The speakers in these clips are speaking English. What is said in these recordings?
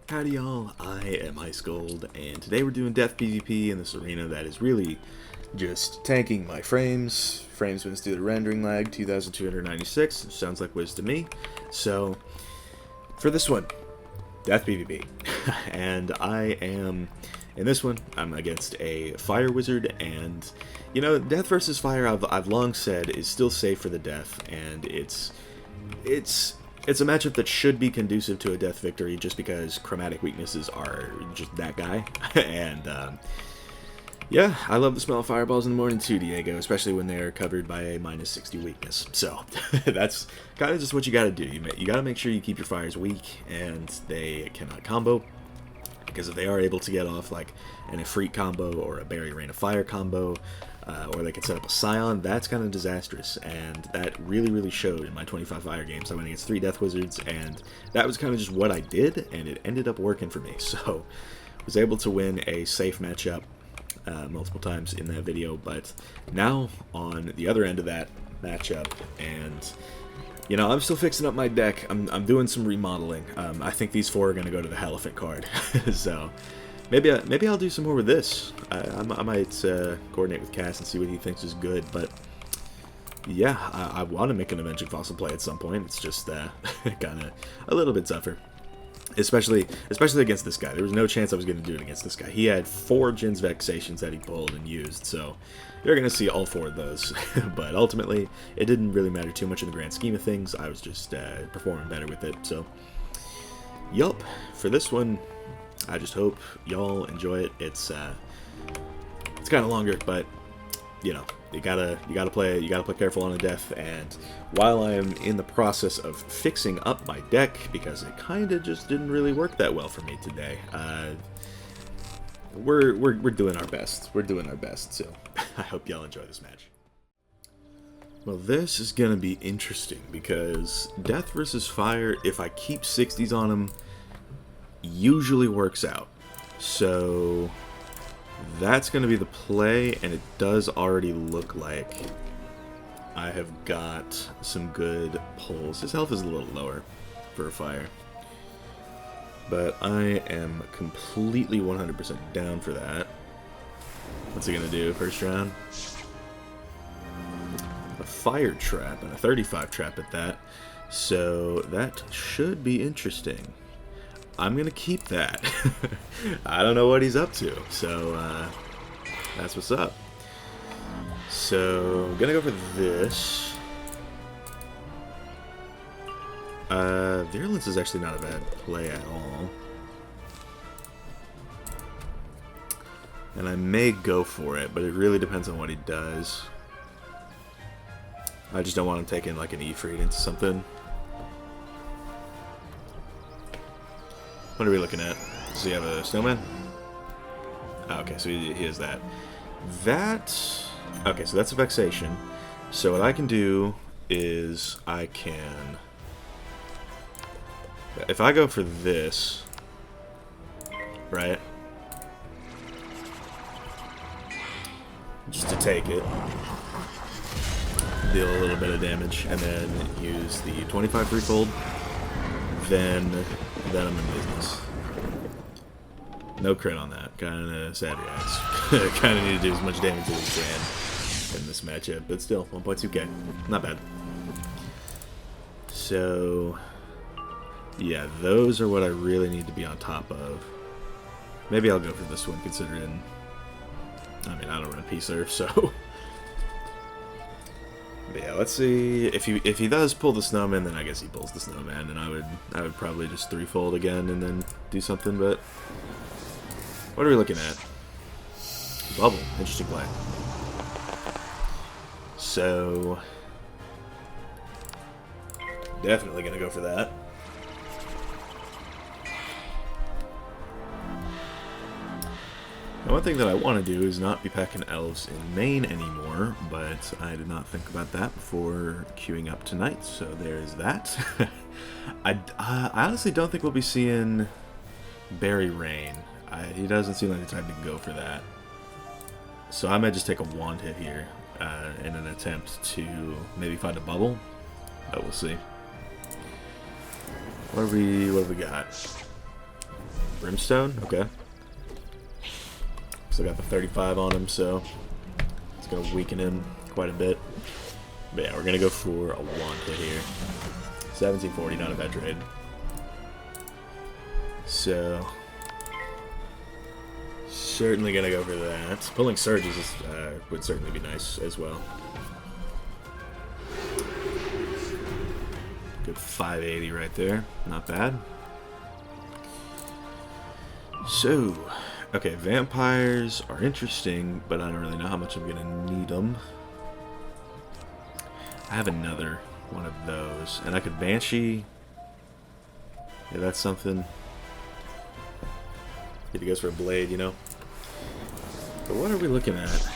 Howdy y'all, I am Ice Gold, and today we're doing Death PvP in this arena that is really just tanking my frames. Frames minutes due to rendering lag, 2296, sounds like whiz to me. So, for this one, Death PvP. And I am, in this one, I'm against a Fire Wizard, and, you know, Death versus Fire, I've long said, is still safe for the Death, and it's a matchup that should be conducive to a Death victory just because chromatic weaknesses are just that guy. And, yeah, I love the smell of fireballs in the morning too, Diego, especially when they're covered by a -60 weakness. So, that's kind of just what you gotta do. You gotta make sure you keep your fires weak and they cannot combo. Because if they are able to get off like an Efreet combo or a Berry Rain of Fire combo, or they can set up a Scion, that's kind of disastrous, and that really showed in my 25 Fire games. I went against 3 Death Wizards, and that was kind of just what I did, and it ended up working for me. So, I was able to win a safe matchup multiple times in that video, but now on the other end of that matchup, and you know, I'm still fixing up my deck. I'm doing some remodeling. I think these 4 are going to go to the Elephant card. So, maybe I'll do some more with this. I might coordinate with Cass and see what he thinks is good. But, yeah, I want to make an Avenging Fossil play at some point. It's just kind of a little bit tougher. Especially against this guy. There was no chance I was going to do it against this guy. He had 4 Jin's Vexations that he pulled and used, so you're going to see all 4 of those. But ultimately, it didn't really matter too much in the grand scheme of things. I was just performing better with it. So, yup. For this one, I just hope y'all enjoy it. It's kind of longer, but you know, you gotta play careful on the Death. And while I am in the process of fixing up my deck, because it kind of just didn't really work that well for me today, we're doing our best. We're doing our best. So I hope y'all enjoy this match. Well, this is gonna be interesting because Death versus Fire, if I keep 60s on him, usually works out. So that's going to be the play, and it does already look like I have got some good pulls. His health is a little lower for a Fire, but I am completely 100% down for that. What's he going to do first round? A Fire Trap, and a 35 Trap at that, so that should be interesting. I'm going to keep that. I don't know what he's up to, so that's what's up. So, I'm going to go for this. Virulence is actually not a bad play at all. And I may go for it, but it really depends on what he does. I just don't want him taking like an Efreet into something. What are we looking at? Does he have a snowman? Oh, okay, so he has that. Okay, so that's a Vexation. So what I can do is I can... If I go for this, right? Just to take it. Deal a little bit of damage, and then use the 25 Threefold. Then I'm in business. No crit on that. Kinda sad reacts. Kinda need to do as much damage as we can in this matchup, but still, 1.2k. Not bad. So, yeah, those are what I really need to be on top of. Maybe I'll go for this one, considering, I mean, I don't run P-Surf, so... But yeah, let's see if he does pull the snowman, then I guess he pulls the snowman, and I would probably just threefold again and then do something. But what are we looking at? Bubble, interesting play. So definitely gonna go for that. Now, one thing that I want to do is not be packing elves in main anymore, but I did not think about that before queuing up tonight, so there's that. I honestly don't think we'll be seeing Berry Rain. He doesn't seem like the type to go for that. So I might just take a wand hit here in an attempt to maybe find a bubble, but we'll see. What have we got? Brimstone? Okay. Still got the 35 on him, so it's going to weaken him quite a bit. But yeah, we're going to go for a wand hit here. 1740, not a bad trade. So, certainly going to go for that. Pulling Surges would certainly be nice as well. Good 580 right there. Not bad. So, okay, vampires are interesting, but I don't really know how much I'm going to need them. I have another one of those, and I could Banshee. Yeah, that's something. Get you guys for a blade, you know. But what are we looking at?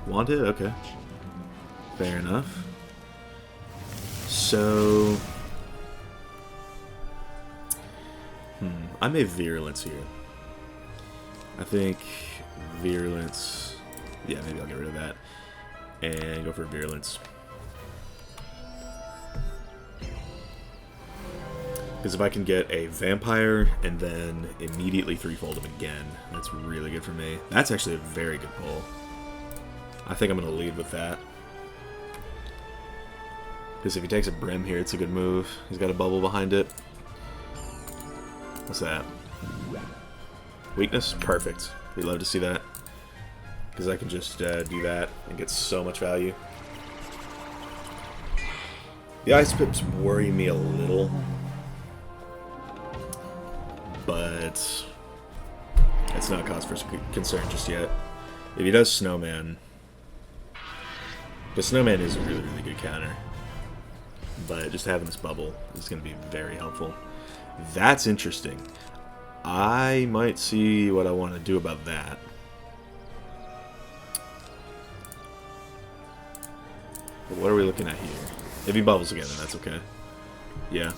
Wanted? Okay. Fair enough. So... I may Virulence here. I think Virulence... Yeah, maybe I'll get rid of that. And go for Virulence. Because if I can get a Vampire and then immediately threefold him again, that's really good for me. That's actually a very good pull. I think I'm going to lead with that. Because if he takes a Brim here, it's a good move. He's got a bubble behind it. What's that? Weakness? Perfect. We love to see that. Because I can just do that and get so much value. The Ice Pips worry me a little. But it's not cause for concern just yet. If he does Snowman... The Snowman is a really, really good counter. But just having this bubble is going to be very helpful. That's interesting. I might see what I want to do about that. But what are we looking at here? If he bubbles again, then that's okay. Yeah.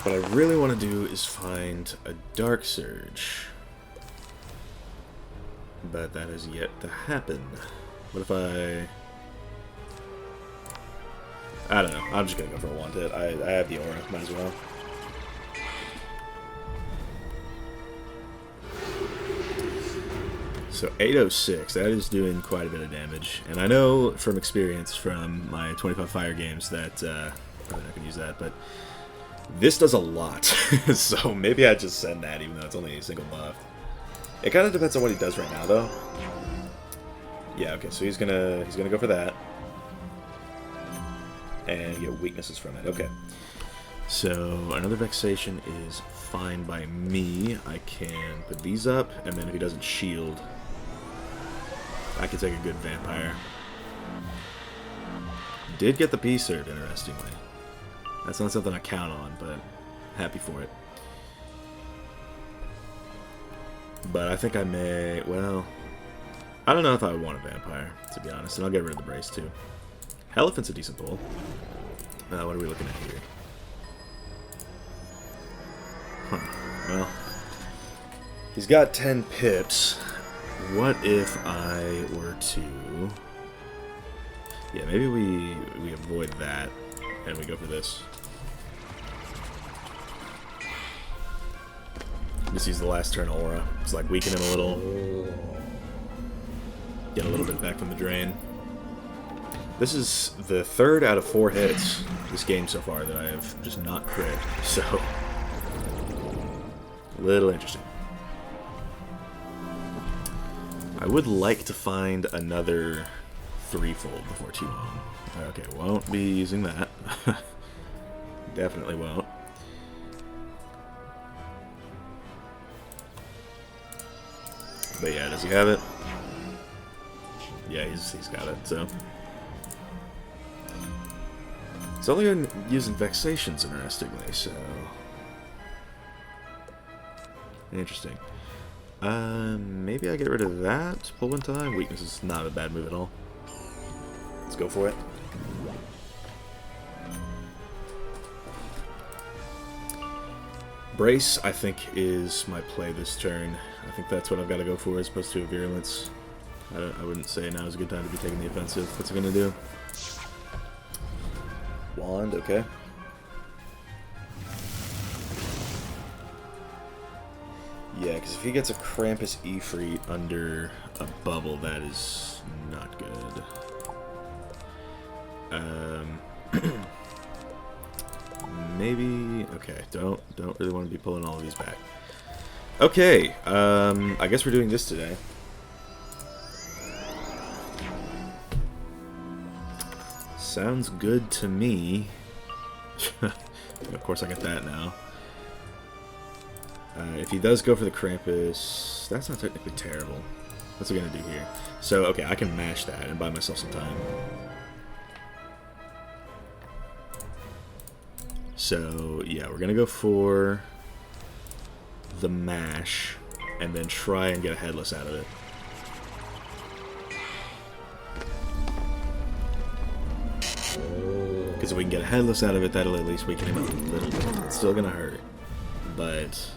What I really want to do is find a Dark Surge. But that has yet to happen. What if I don't know. I'm just going to go for a wand hit. I have the aura. Might as well. So 806. That is doing quite a bit of damage. And I know from experience from my 25 fire games that... probably not going to use that, but... This does a lot. So maybe I just send that even though it's only a single buff. It kind of depends on what he does right now, though. Yeah, okay. So he's gonna go for that. And get weaknesses from it. Okay. So another Vexation is fine by me. I can put these up, and then if he doesn't shield, I can take a good Vampire. Did get the P-Serve, interestingly. That's not something I count on, but happy for it. But I think I may, well, I don't know if I would want a Vampire, to be honest, and I'll get rid of the Brace, too. Elephant's a decent pull. What are we looking at here? Huh. Well, he's got 10 pips. What if I were to... Yeah, maybe we avoid that, and we go for this. Just use the last turn aura. It's like weaken him a little. Get a little bit back from the drain. This is the 3rd out of 4 hits this game so far that I have just not crit. So, a little interesting. I would like to find another threefold before too long. Okay, won't be using that. Definitely won't. But yeah, does he have it? Yeah, he's got it, so. It's only using Vexations, interestingly, so. Interesting. Maybe I get rid of that. Pull one time. Weakness is not a bad move at all. Let's go for it. Brace, I think, is my play this turn. I think that's what I've got to go for as opposed to a Virulence. I wouldn't say now is a good time to be taking the offensive. What's it going to do? Wand, okay. Yeah, because if he gets a Krampus Ifrit under a bubble, that is not good. Maybe... Okay, don't really want to be pulling all of these back. Okay, I guess we're doing this today. Sounds good to me. Of course I get that now. If he does go for the Krampus, that's not technically terrible. What's he gonna do here? So, okay, I can mash that and buy myself some time. So, yeah, we're gonna go for the mash and then try and get a headless out of it. Because if we can get a headless out of it, that'll at least weaken him up a little bit. It's still gonna hurt, but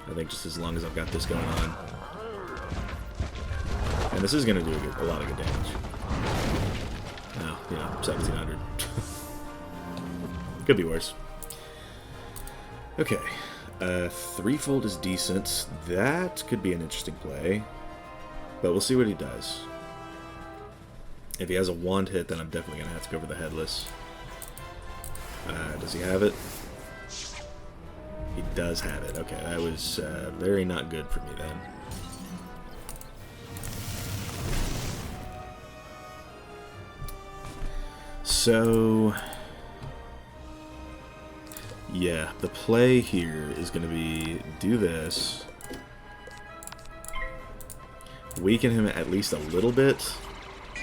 I think just as long as I've got this going on. And this is gonna do a lot of good damage. Oh, you know, 1700. Could be worse. Okay. Threefold is decent. That could be an interesting play. But we'll see what he does. If he has a wand hit, then I'm definitely going to have to go for the headless. Does he have it? He does have it. Okay, that was very not good for me then. So... yeah, the play here is going to be do this, weaken him at least a little bit,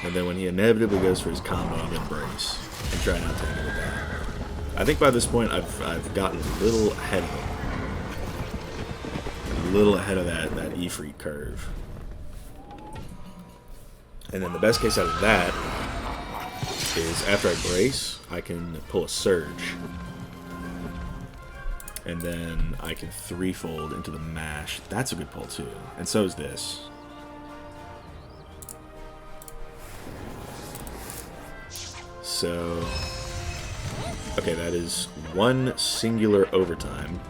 and then when he inevitably goes for his combo, I'm going to brace and try not to hit with that. I think by this point I've gotten a little ahead of him. A little ahead of that Ifrit curve. And then the best case out of that is after I brace, I can pull a surge. And then I can threefold into the mash. That's a good pull too. And so is this. So... okay, that is one singular overtime.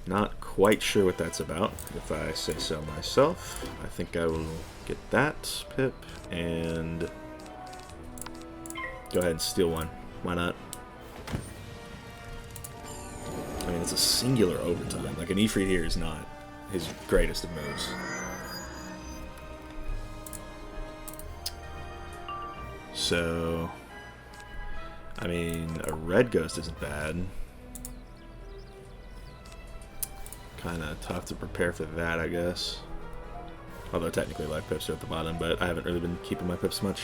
Not quite sure what that's about, if I say so myself. I think I will get that pip and go ahead and steal one. Why not? I mean, it's a singular overtime. Like, an Ifrit here is not his greatest of moves. So, I mean, a red ghost isn't bad. Kind of tough to prepare for that, I guess. Although technically life pips are at the bottom, but I haven't really been keeping my pips much.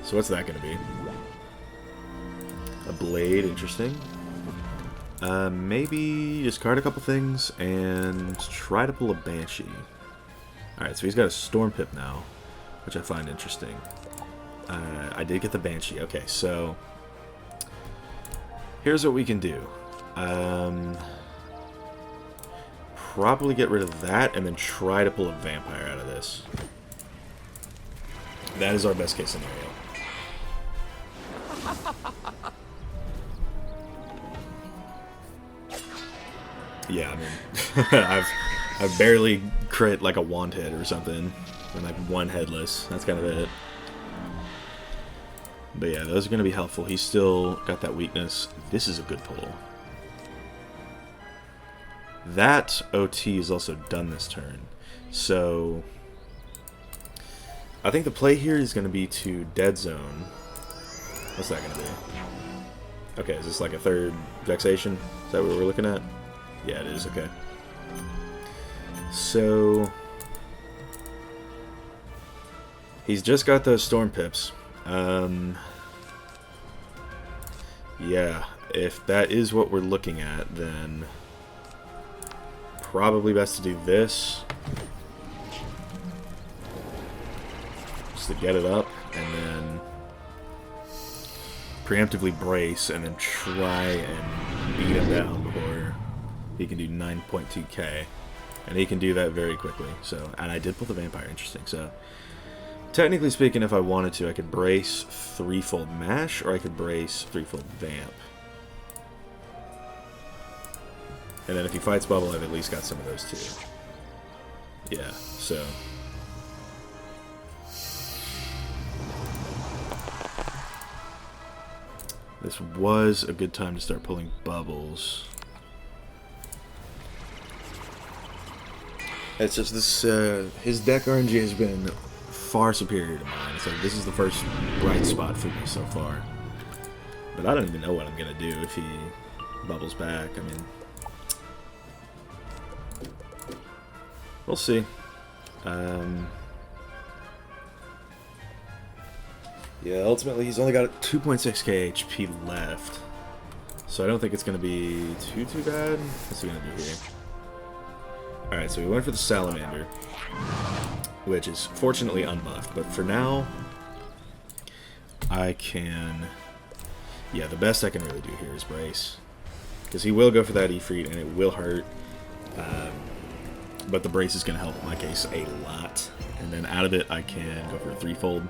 So what's that going to be? A blade, interesting. Maybe discard a couple things and try to pull a Banshee. Alright, so he's got a Storm Pip now, which I find interesting. I did get the Banshee. Okay, so here's what we can do. Probably get rid of that and then try to pull a Vampire out of this. That is our best case scenario. Yeah, I mean, I've barely crit like a wand hit or something, and like one headless. That's kind of it. But yeah, those are going to be helpful. He's still got that weakness. This is a good pull. That OT is also done this turn. So I think the play here is going to be to Dead Zone. What's that going to be? Okay, is this like a third Vexation? Is that what we're looking at? Yeah, it is. Okay. So he's just got those Storm Pips. Yeah, if that is what we're looking at, then probably best to do this. Just to get it up, and then preemptively brace, and then try and beat him down before he can do 9.2k. And he can do that very quickly. So, and I did pull the Vampire, interesting. So Technically speaking, if I wanted to, I could brace threefold mash, or I could brace threefold vamp. And then if he fights bubble, I've at least got some of those too. Yeah, so... this was a good time to start pulling bubbles. It's just this, his deck RNG has been far superior to mine. So this is the first bright spot for me so far. But I don't even know what I'm going to do if he bubbles back. I mean, we'll see. Yeah, ultimately he's only got 2.6k HP left. So I don't think it's going to be too bad. What's he going to do here? Alright, so we went for the Salamander, which is fortunately unbuffed. But for now, I can... yeah, the best I can really do here is brace. Because he will go for that Ifrit, and it will hurt. But the brace is going to help in my case a lot. And then out of it, I can go for a threefold.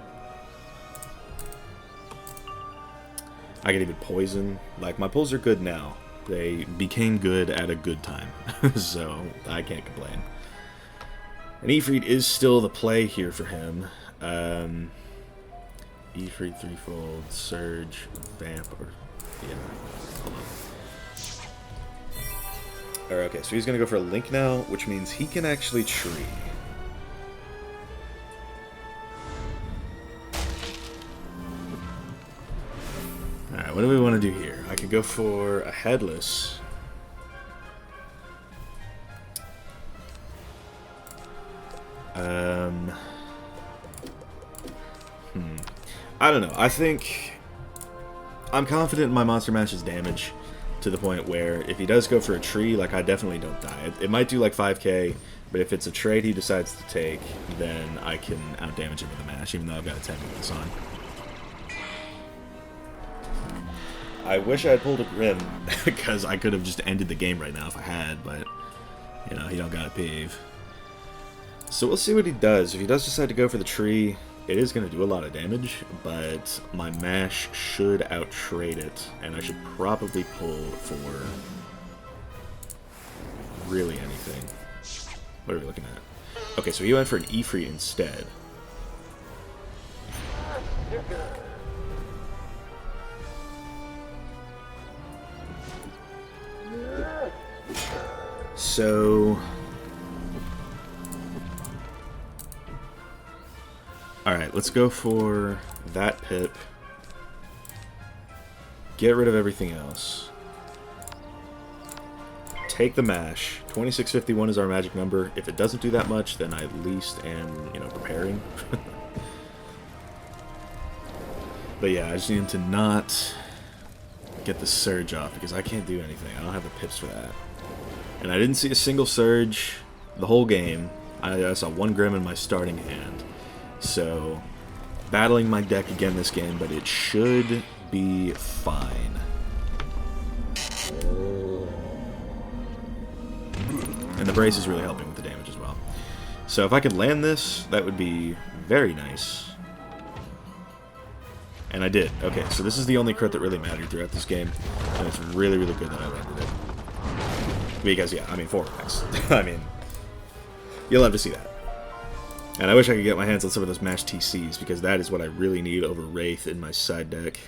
I can even poison. Like, my pulls are good now. They became good at a good time. So, I can't complain. And Ifrit is still the play here for him. Ifrit, threefold, Surge, Vamp, or... yeah, hold on. Alright, okay, so he's gonna go for a Link now, which means he can actually tree. Alright, what do we want to do here? I could go for a Headless. I don't know. I think I'm confident in my Monster Mash's damage to the point where if he does go for a tree, like, I definitely don't die. It might do like 5k, but if it's a trade he decides to take, then I can outdamage him with a mash, even though I've got a 10 minutes on. I wish I had pulled a Grim, because I could have just ended the game right now if I had, but, you know, he don't got a peeve. So we'll see what he does. If he does decide to go for the tree, it is going to do a lot of damage, but my mash should outtrade it, and I should probably pull for really anything. What are we looking at? Okay, so he went for an Ifrit instead. So... alright, let's go for that pip. Get rid of everything else. Take the mash. 2651 is our magic number. If it doesn't do that much, then I at least am, you know, preparing. But yeah, I just need him to not get the Surge off, because I can't do anything. I don't have the pips for that. And I didn't see a single Surge the whole game. I saw one Grim in my starting hand. So, battling my deck again this game, but it should be fine. And the brace is really helping with the damage as well. So if I could land this, that would be very nice. And I did. Okay, so this is the only crit that really mattered throughout this game. And it's really, really good that I landed it. Because, yeah, I mean, 4x. I mean, you'll love to see that. And I wish I could get my hands on some of those Mash TCs, because that is what I really need over Wraith in my side deck.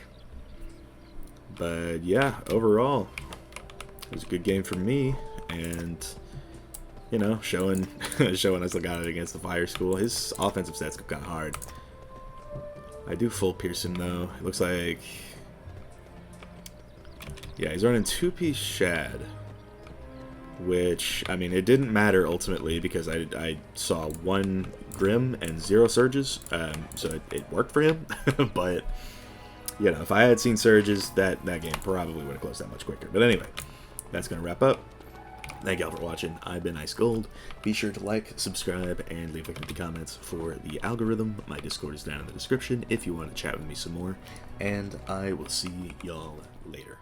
But yeah, overall, it was a good game for me, and, you know, showing us got it against the Fire School. His offensive stats got hard. I do full pierce him, though. It looks like... yeah, he's running 2-piece Shad. Which, I mean, it didn't matter ultimately, because I saw 1 Grim and 0 Surges, so it worked for him. But, you know, if I had seen Surges, that game probably would have closed that much quicker. But anyway, that's going to wrap up. Thank y'all for watching. I've been Ice Gold. Be sure to like, subscribe, and leave a comments for the algorithm. My Discord is down in the description if you want to chat with me some more. And I will see y'all later.